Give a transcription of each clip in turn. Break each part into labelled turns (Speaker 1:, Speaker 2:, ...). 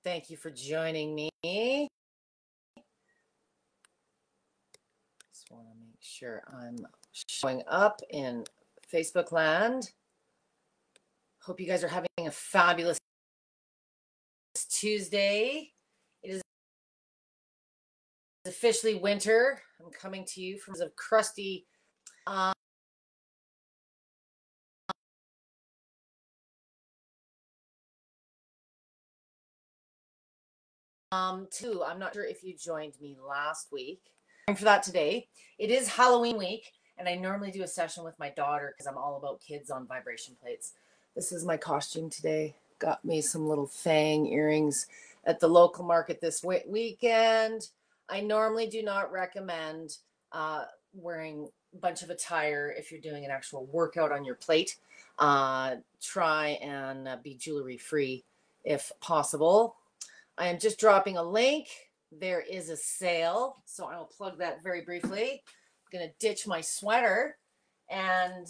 Speaker 1: Thank you for joining me. Just want to make sure I'm showing up in Facebook land. Hope you guys are having a fabulous Tuesday. It is officially winter. I'm coming to you from a crusty I'm not sure if you joined me last week. For that today, it is Halloween week, and I normally do a session with my daughter because I'm all about kids on vibration plates. This is my costume today. Got me some little fang earrings at the local market this weekend. I normally do not recommend wearing a bunch of attire if you're doing an actual workout on your plate. Try and be jewelry free if possible. I am just dropping a link. There is a sale, so I will plug that very briefly. I'm going to ditch my sweater, and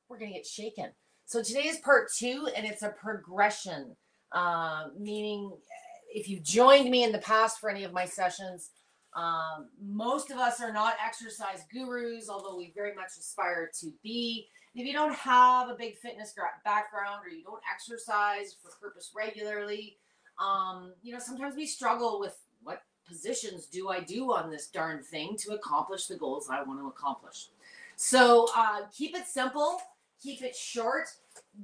Speaker 1: we're going to get shaken. So today is part 2, and it's a progression, meaning if you joined me in the past for any of my sessions, most of us are not exercise gurus, although we very much aspire to be. If you don't have a big fitness background or you don't exercise for purpose regularly, sometimes we struggle with what positions do I do on this darn thing to accomplish the goals I want to accomplish. So keep it simple, keep it short,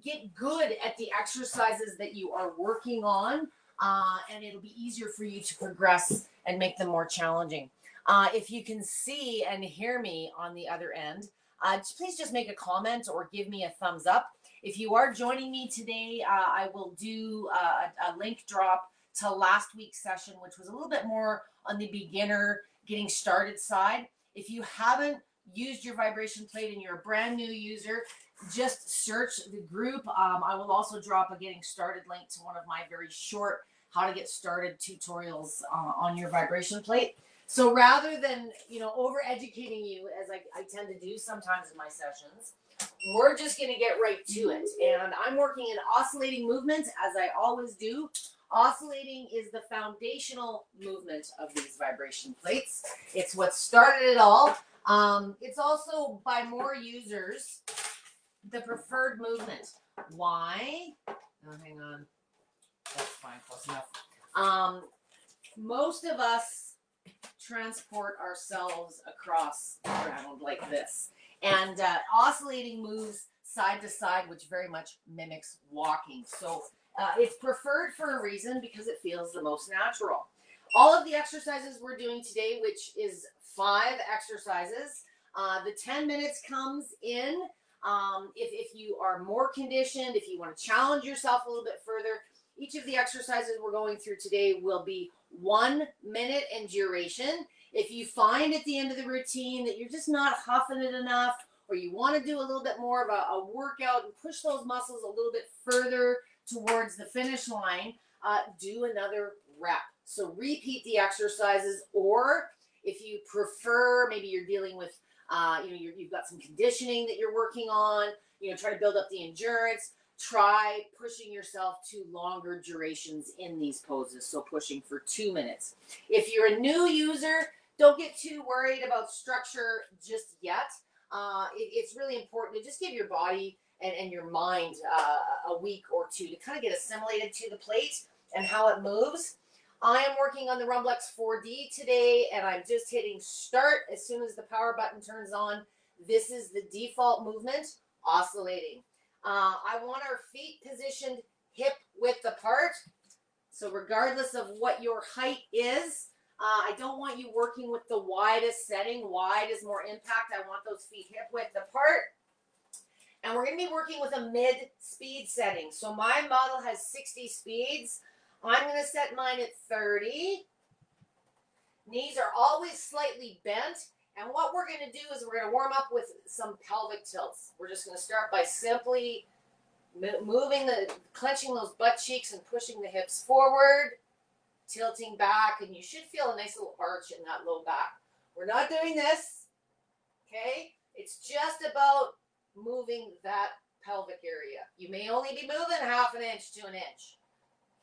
Speaker 1: get good at the exercises that you are working on, and it'll be easier for you to progress and make them more challenging. If you can see and hear me on the other end, please just make a comment or give me a thumbs up. If you are joining me today, I will do a link drop to last week's session, which was a little bit more on the beginner getting started side. If you haven't used your vibration plate and you're a brand new user, just search the group. I will also drop a getting started link to one of my very short how to get started tutorials on your vibration plate. So rather than, over educating you as I tend to do sometimes in my sessions, we're just going to get right to it. And I'm working in oscillating movement, as I always do. Oscillating is the foundational movement of these vibration plates. It's what started it all. It's also, by more users, the preferred movement. Why? Oh, hang on. That's fine, close enough. Most of us transport ourselves across the ground like this. And oscillating moves side to side, which very much mimics walking. So it's preferred for a reason because it feels the most natural. All of the exercises we're doing today, which is 5 exercises, the 10 minutes comes in. If you are more conditioned, if you want to challenge yourself a little bit further, each of the exercises we're going through today will be 1 minute in duration. If you find at the end of the routine that you're just not huffing it enough, or you want to do a little bit more of a workout and push those muscles a little bit further towards the finish line, do another rep. So repeat the exercises, or if you prefer, maybe you're dealing with, you've got some conditioning that you're working on, try to build up the endurance, try pushing yourself to longer durations in these poses. So pushing for 2 minutes. If you're a new user, don't get too worried about structure just yet. It's really important to just give your body and your mind a week or 2 to kind of get assimilated to the plate and how it moves. I am working on the Rumblex 4D today, and I'm just hitting start as soon as the power button turns on. This is the default movement, oscillating. I want our feet positioned hip width apart. So regardless of what your height is, I don't want you working with the widest setting. Wide is more impact. I want those feet hip width apart. And we're going to be working with a mid-speed setting. So my model has 60 speeds. I'm going to set mine at 30. Knees are always slightly bent. And what we're going to do is we're going to warm up with some pelvic tilts. We're just going to start by simply clenching those butt cheeks and pushing the hips forward, tilting back, and you should feel a nice little arch in that low back. We're not doing this, okay? It's just about moving that pelvic area. You may only be moving 1/2 inch to 1 inch,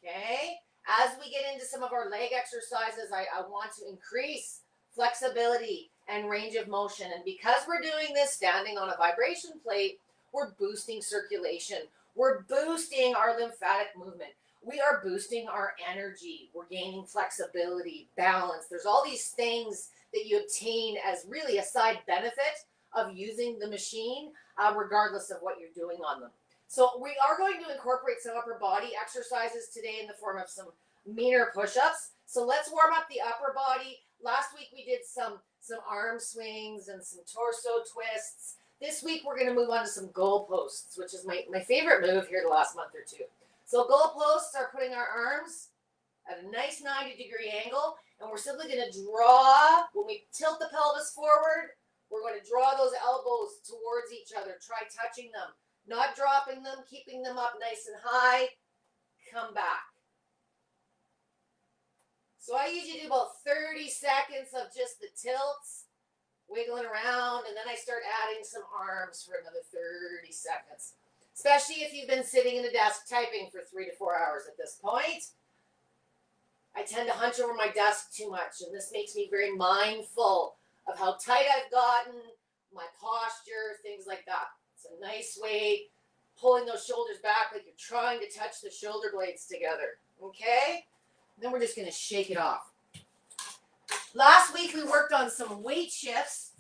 Speaker 1: okay? As we get into some of our leg exercises, I want to increase flexibility and range of motion. And because we're doing this standing on a vibration plate, we're boosting circulation. We're boosting our lymphatic movement. We are boosting our energy. We're gaining flexibility, balance. There's all these things that you obtain as really a side benefit of using the machine, regardless of what you're doing on them. So we are going to incorporate some upper body exercises today in the form of some meaner push-ups. So let's warm up the upper body. Last week we did some arm swings and some torso twists. This week we're going to move on to some goal posts, which is my favorite move here the last month or two. So goal posts are putting our arms at a nice 90-degree angle, and we're simply going to draw. When we tilt the pelvis forward, we're going to draw those elbows towards each other. Try touching them, not dropping them, keeping them up nice and high. Come back. So I usually do about 30 seconds of just the tilts, wiggling around, and then I start adding some arms for another 30 seconds. Especially if you've been sitting in a desk typing for 3 to 4 hours at this point. I tend to hunch over my desk too much, and this makes me very mindful of how tight I've gotten, my posture, things like that. It's a nice way, pulling those shoulders back like you're trying to touch the shoulder blades together, okay? Then we're just going to shake it off. Last week we worked on some weight shifts.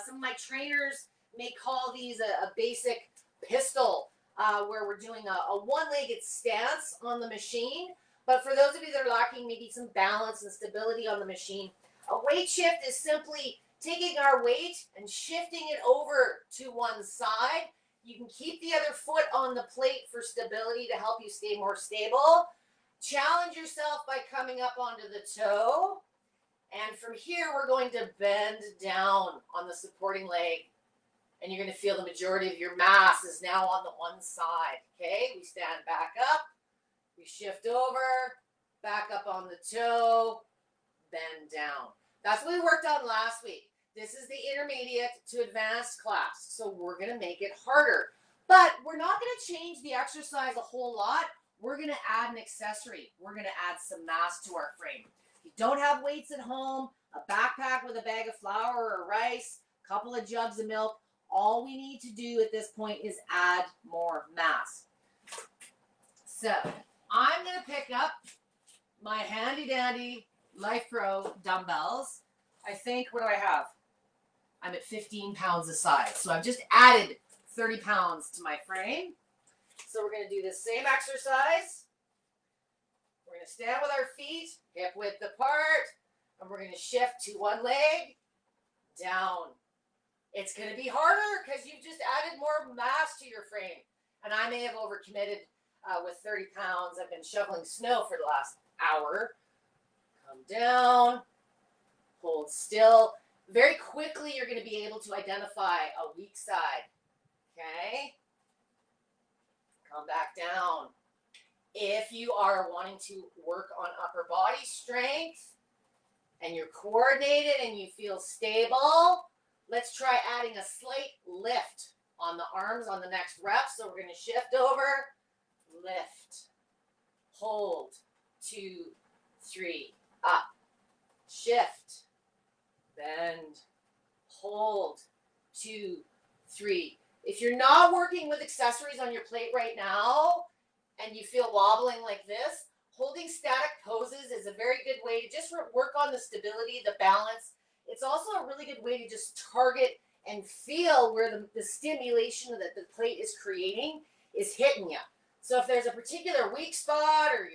Speaker 1: Some of my trainers may call these a basic pistol, where we're doing a one-legged stance on the machine. But for those of you that are lacking maybe some balance and stability on the machine, a weight shift is simply taking our weight and shifting it over to one side. You can keep the other foot on the plate for stability to help you stay more stable. Challenge yourself by coming up onto the toe. And from here, we're going to bend down on the supporting leg. And you're going to feel the majority of your mass is now on the one side. Okay, we stand back up. We shift over, back up on the toe, bend down. That's what we worked on last week. This is the intermediate to advanced class. So we're going to make it harder. But we're not going to change the exercise a whole lot. We're going to add an accessory. We're going to add some mass to our frame. If you don't have weights at home, a backpack with a bag of flour or rice, a couple of jugs of milk, all we need to do at this point is add more mass. So I'm going to pick up my handy dandy Life Pro dumbbells. I think, what do I have? I'm at 15 pounds a size. So I've just added 30 pounds to my frame. So we're going to do the same exercise. We're going to stand with our feet hip width apart, and we're going to shift to one leg, down. It's going to be harder because you've just added more mass to your frame. And I may have overcommitted with 30 pounds. I've been shoveling snow for the last hour. Come down, hold still. Very quickly, you're going to be able to identify a weak side. Okay? Come back down. If you are wanting to work on upper body strength and you're coordinated and you feel stable, let's try adding a slight lift on the arms on the next rep. So we're going to shift over, lift, hold, 2, 3, up, shift, bend, hold, 2, 3. If you're not working with accessories on your plate right now and you feel wobbling like this, holding static poses is a very good way to just work on the stability, the balance. It's also a really good way to just target and feel where the stimulation that the plate is creating is hitting you. So if there's a particular weak spot or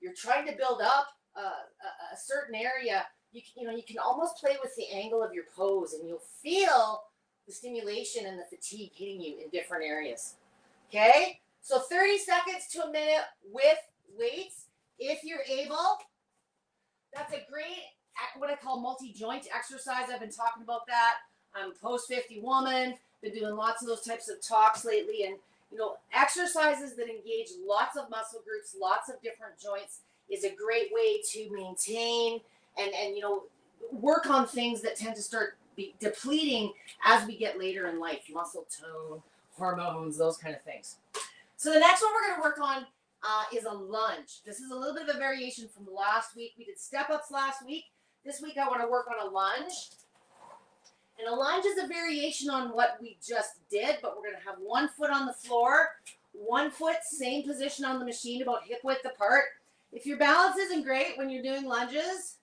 Speaker 1: you're trying to build up a certain area, you can almost play with the angle of your pose, and you'll feel the stimulation and the fatigue hitting you in different areas. Okay? So 30 seconds to a minute with weights, if you're able. That's a great, what I call multi-joint exercise. I've been talking about that. I'm a post-50 woman. Been doing lots of those types of talks lately. And, exercises that engage lots of muscle groups, lots of different joints is a great way to maintain and work on things that tend to start depleting as we get later in life. Muscle tone, hormones, those kind of things. So the next one we're going to work on is a lunge. This is a little bit of a variation from last week. We did step-ups last week. This week I want to work on a lunge. And a lunge is a variation on what we just did, but we're going to have one foot on the floor, one foot, same position on the machine, about hip width apart. If your balance isn't great when you're doing lunges,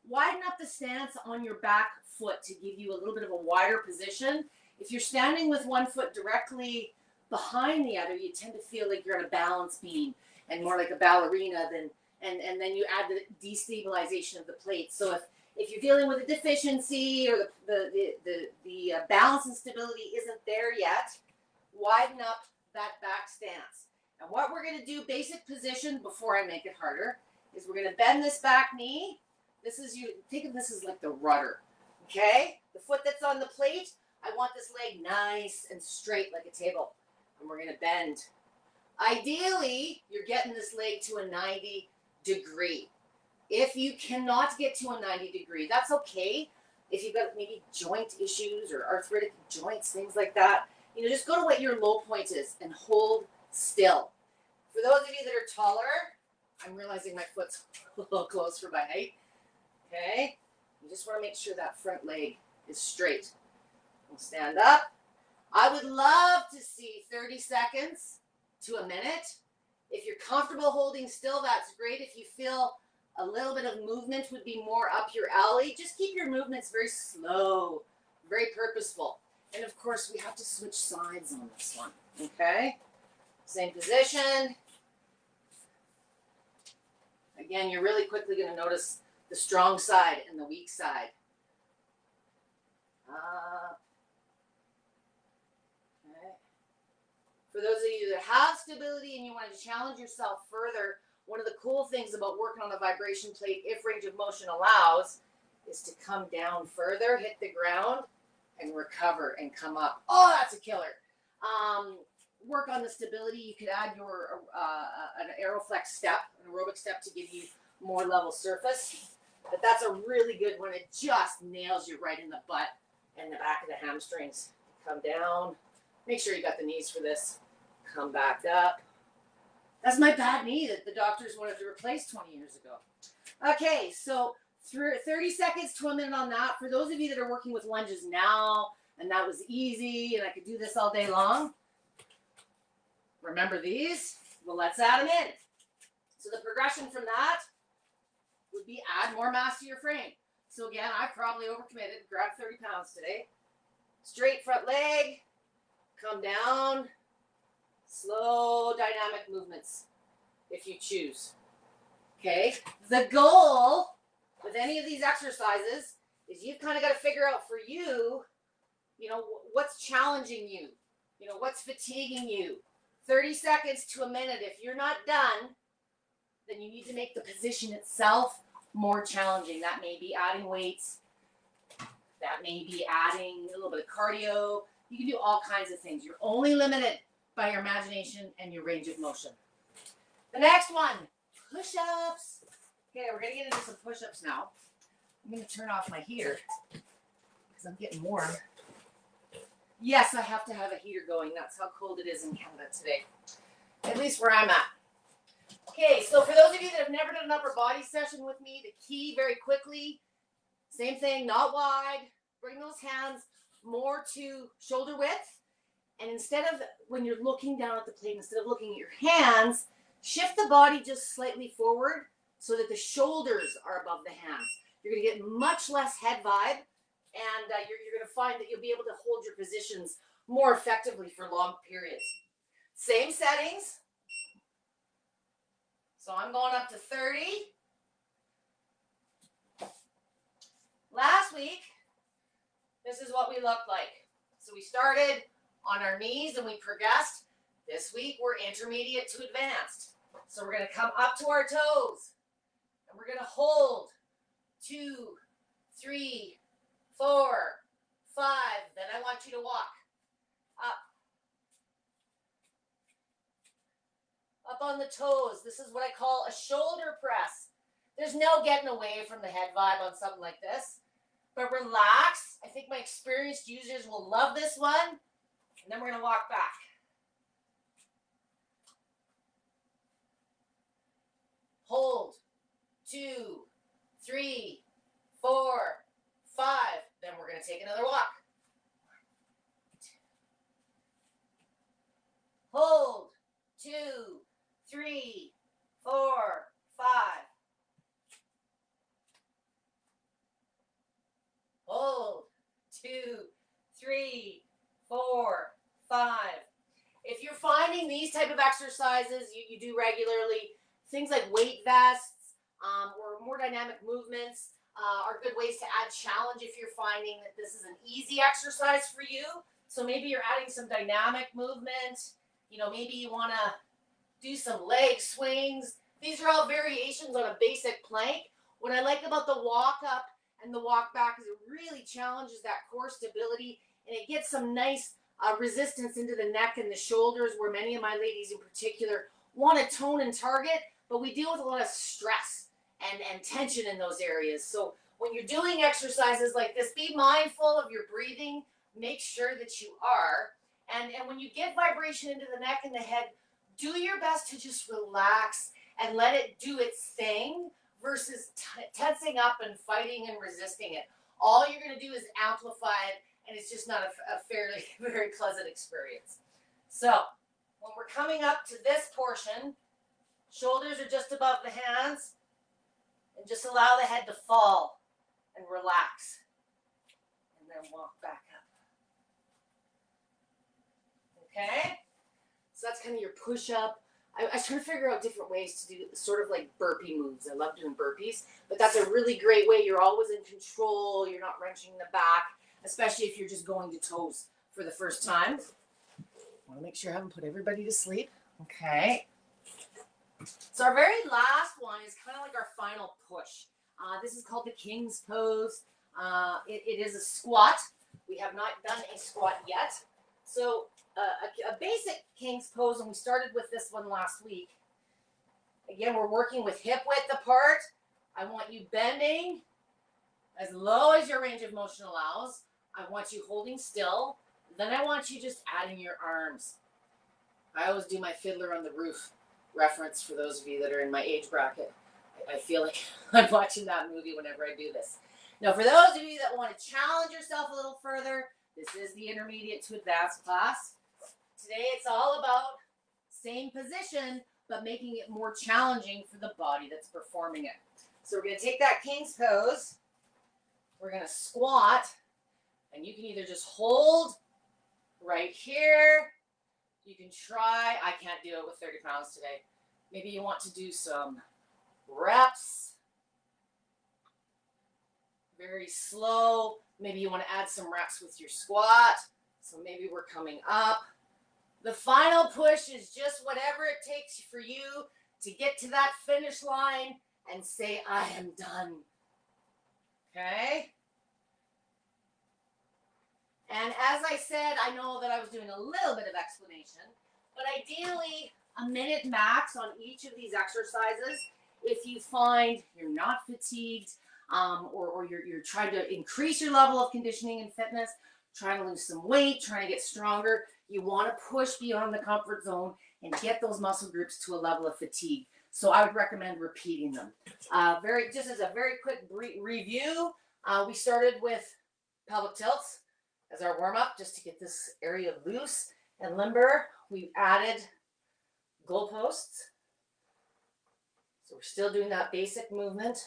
Speaker 1: widen up the stance on your back foot to give you a little bit of a wider position. If you're standing with one foot directly behind the other, you tend to feel like you're on a balance beam and more like a ballerina than, and then you add the destabilization of the plate. So if you're dealing with a deficiency or the balance and stability isn't there yet, widen up that back stance. And what we're going to do, basic position, before I make it harder, is we're going to bend this back knee. This is, you think of this as like the rudder, okay? The foot that's on the plate, I want this leg nice and straight like a table. And we're going to bend. Ideally, you're getting this leg to a 90 degree. If you cannot get to a 90 degree, that's okay. If you've got maybe joint issues or arthritic joints, things like that, you know, just go to what your low point is and hold still. For those of you that are taller, I'm realizing my foot's a little close for my height. Okay, you just want to make sure that front leg is straight. We'll stand up. I would love to see 30 seconds to a minute. If you're comfortable holding still, that's great. If you feel a little bit of movement would be more up your alley, just keep your movements very slow, very purposeful. And of course, we have to switch sides on this one, okay? Same position. Again, you're really quickly going to notice the strong side and the weak side. Okay. For those of you that have stability and you want to challenge yourself further, one of the cool things about working on a vibration plate, if range of motion allows, is to come down further, hit the ground, and recover and come up. Oh, that's a killer. Work on the stability. You could add your an aeroflex step, an aerobic step to give you more level surface. But that's a really good one. It just nails you right in the butt and the back of the hamstrings. Come down. Make sure you got the knees for this. Come back up. That's my bad knee that the doctors wanted to replace 20 years ago. Okay, so 30 seconds to a minute on that. For those of you that are working with lunges now, and that was easy, and I could do this all day long, remember these? Well, let's add them in. So the progression from that would be add more mass to your frame. So again, I probably overcommitted, grabbed 30 pounds today. Straight front leg, come down, slow dynamic movements if you choose. Okay, the goal with any of these exercises is you've kind of got to figure out for you, you know, what's challenging you, you know, what's fatiguing you. 30 seconds to a minute. If you're not done, then you need to make the position itself more challenging. That may be adding weights. That may be adding a little bit of cardio. You can do all kinds of things. You're only limited by your imagination and your range of motion. The next one, push-ups. Okay, we're going to get into some push-ups now. I'm going to turn off my heater because I'm getting warm. Yes, I have to have a heater going. That's how cold it is in Canada today, at least where I'm at. Okay, so for those of you that have never done an upper body session with me, the key very quickly, same thing, not wide. Bring those hands more to shoulder width. And instead of, when you're looking down at the plate, instead of looking at your hands, shift the body just slightly forward so that the shoulders are above the hands. You're going to get much less head vibe, and you're going to find that you'll be able to hold your positions more effectively for long periods. Same settings. So I'm going up to 30. Last week, this is what we looked like. So we started on our knees and we progressed. This week, we're intermediate to advanced. So we're going to come up to our toes. And we're going to hold 2, 3, 4, 5. Then I want you to walk up. Up on the toes. This is what I call a shoulder press. There's no getting away from the head vibe on something like this. But relax. I think my experienced users will love this one. And then we're going to walk back. hold, 2, 3, 4, 5. Then we're going to take another walk. Hold, 2, 3, 4, 5. Hold, 2, 3, 4, 5. If you're finding these type of exercises you do regularly, things like weight vests or more dynamic movements are good ways to add challenge if you're finding that this is an easy exercise for you. So maybe you're adding some dynamic movement. You know, maybe you want to do some leg swings. These are all variations on a basic plank. What I like about the walk up and the walk back is it really challenges that core stability, and it gets some nice resistance into the neck and the shoulders, where many of my ladies in particular want to tone and target, but we deal with a lot of stress and tension in those areas. So when you're doing exercises like this, be mindful of your breathing. Make sure that you are. And when you get vibration into the neck and the head, do your best to just relax and let it do its thing versus tensing up and fighting and resisting it. All you're going to do is amplify it, and it's just not a fairly very pleasant experience. So when we're coming up to this portion, shoulders are just above the hands, and just allow the head to fall and relax, and then walk back up. Okay, so that's kind of your push-up. I was trying to figure out different ways to do sort of like burpee moves. I love doing burpees, but that's a really great way. You're always in control. You're not wrenching the back, especially if you're just going to toes for the first time. I want to make sure I haven't put everybody to sleep. Okay. So our very last one is kind of like our final push. This is called the King's Pose. It is a squat. We have not done a squat yet. So a basic King's Pose, and we started with this one last week. Again, we're working with hip width apart. I want you bending as low as your range of motion allows. I want you holding still. Then I want you just adding your arms. I always do my Fiddler on the Roof reference for those of you that are in my age bracket. I feel like I'm watching that movie whenever I do this. Now, for those of you that want to challenge yourself a little further, this is the intermediate to advanced class. Today, it's all about same position, but making it more challenging for the body that's performing it. So we're going to take that King's Pose. We're going to squat, and you can either just hold right here. You can try. I can't do it with 30 pounds today. Maybe you want to do some reps. Very slow. Maybe you want to add some reps with your squat. So maybe we're coming up. The final push is just whatever it takes for you to get to that finish line and say, I am done. Okay? And as I said, I know that I was doing a little bit of explanation, but ideally a minute max on each of these exercises. If you find you're not fatigued, or you're trying to increase your level of conditioning and fitness, trying to lose some weight, trying to get stronger, you want to push beyond the comfort zone and get those muscle groups to a level of fatigue. So I would recommend repeating them. Just as a very quick review, we started with pelvic tilts as our warm-up, just to get this area loose and limber. We've added goalposts. So we're still doing that basic movement.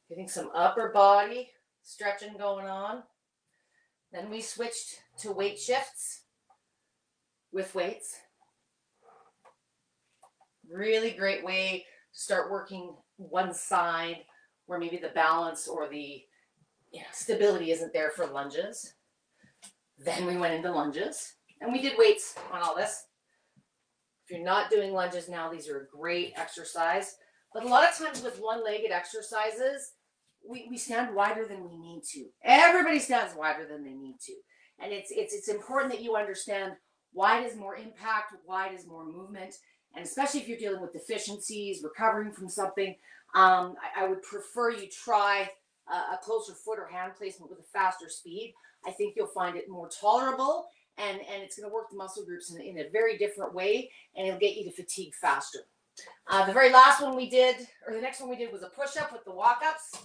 Speaker 1: Getting some upper body stretching going on. Then we switched to weight shifts with weights. Really great way to start working one side where maybe the balance or the stability isn't there for lunges. Then we went into lunges, and we did weights on all this. If you're not doing lunges now, these are a great exercise. But a lot of times with one-legged exercises, we stand wider than we need to. Everybody stands wider than they need to. And it's important that you understand wide is more impact, wide is more movement. And especially if you're dealing with deficiencies, recovering from something, I would prefer you try a closer foot or hand placement with a faster speed. I think you'll find it more tolerable, and it's going to work the muscle groups in a very different way, and it'll get you to fatigue faster. The very last one we did, or the next one we did, was a push-up with the walk-ups.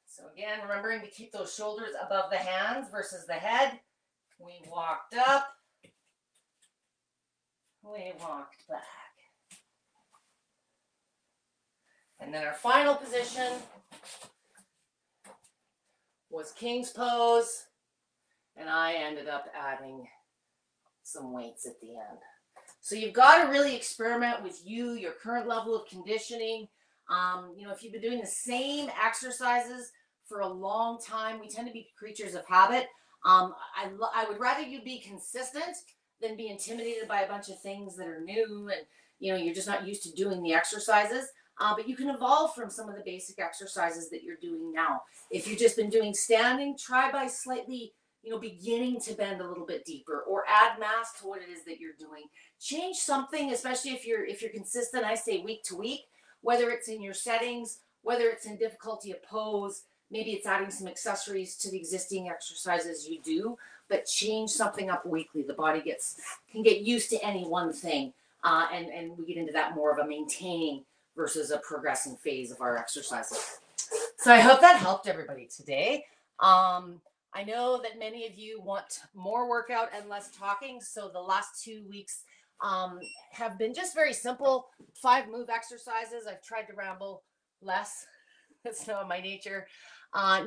Speaker 1: So again, remembering to keep those shoulders above the hands versus the head. We walked up. We walked back. And then our final position was King's pose. And I ended up adding some weights at the end. So you've got to really experiment with your current level of conditioning. If you've been doing the same exercises for a long time, we tend to be creatures of habit. I would rather you be consistent than be intimidated by a bunch of things that are new and you're just not used to doing the exercises. But you can evolve from some of the basic exercises that you're doing now. If you've just been doing standing, try by slightly beginning to bend a little bit deeper, or add mass to what it is that you're doing. Change something, especially if you're consistent. I say week to week, whether it's in your settings, whether it's in difficulty of pose, maybe it's adding some accessories to the existing exercises you do, but change something up weekly. The body can get used to any one thing, and we get into that more of a maintaining versus a progressing phase of our exercises. So I hope that helped everybody today. I know that many of you want more workout and less talking. So the last 2 weeks have been just very simple 5 move exercises. I've tried to ramble less. That's not my nature.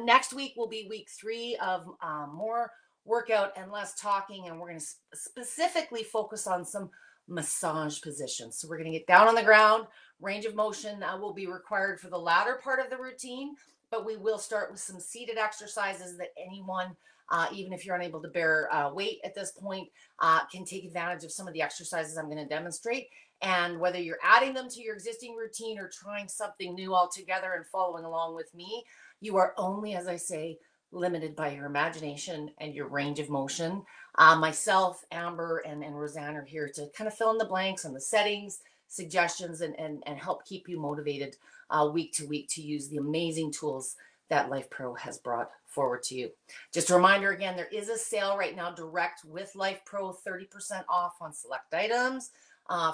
Speaker 1: Next week will be week 3 of more workout and less talking. And we're going to specifically focus on some massage positions. So we're going to get down on the ground. Range of motion will be required for the latter part of the routine. But we will start with some seated exercises that anyone, even if you're unable to bear weight at this point, can take advantage of some of the exercises I'm going to demonstrate. And whether you're adding them to your existing routine or trying something new altogether and following along with me, you are only, as I say, limited by your imagination and your range of motion. Myself, Amber, and Roseanne are here to kind of fill in the blanks on the settings, suggestions, and help keep you motivated week to week to use the amazing tools that Life Pro has brought forward to you. Just a reminder again, there is a sale right now direct with Life Pro, 30% off on select items.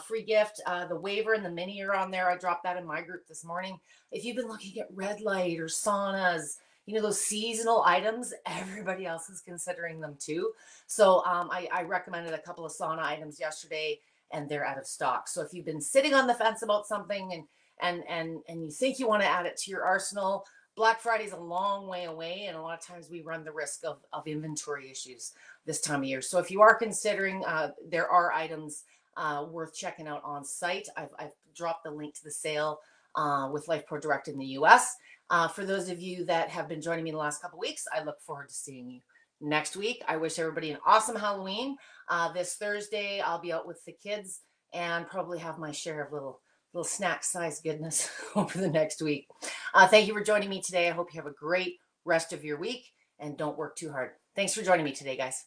Speaker 1: Free gift, the waiver and the mini are on there. I dropped that in my group this morning. If you've been looking at red light or saunas, those seasonal items, everybody else is considering them too. So I recommended a couple of sauna items yesterday, and they're out of stock. So if you've been sitting on the fence about something and you think you want to add it to your arsenal, Black Friday is a long way away, and a lot of times we run the risk of inventory issues this time of year. So if you are considering, there are items worth checking out on site. I've dropped the link to the sale with Life Pro Direct in the US. For those of you that have been joining me the last couple of weeks, I look forward to seeing you next week. I wish everybody an awesome Halloween. This Thursday, I'll be out with the kids and probably have my share of little snack-sized goodness over the next week. Thank you for joining me today. I hope you have a great rest of your week, and don't work too hard. Thanks for joining me today, guys.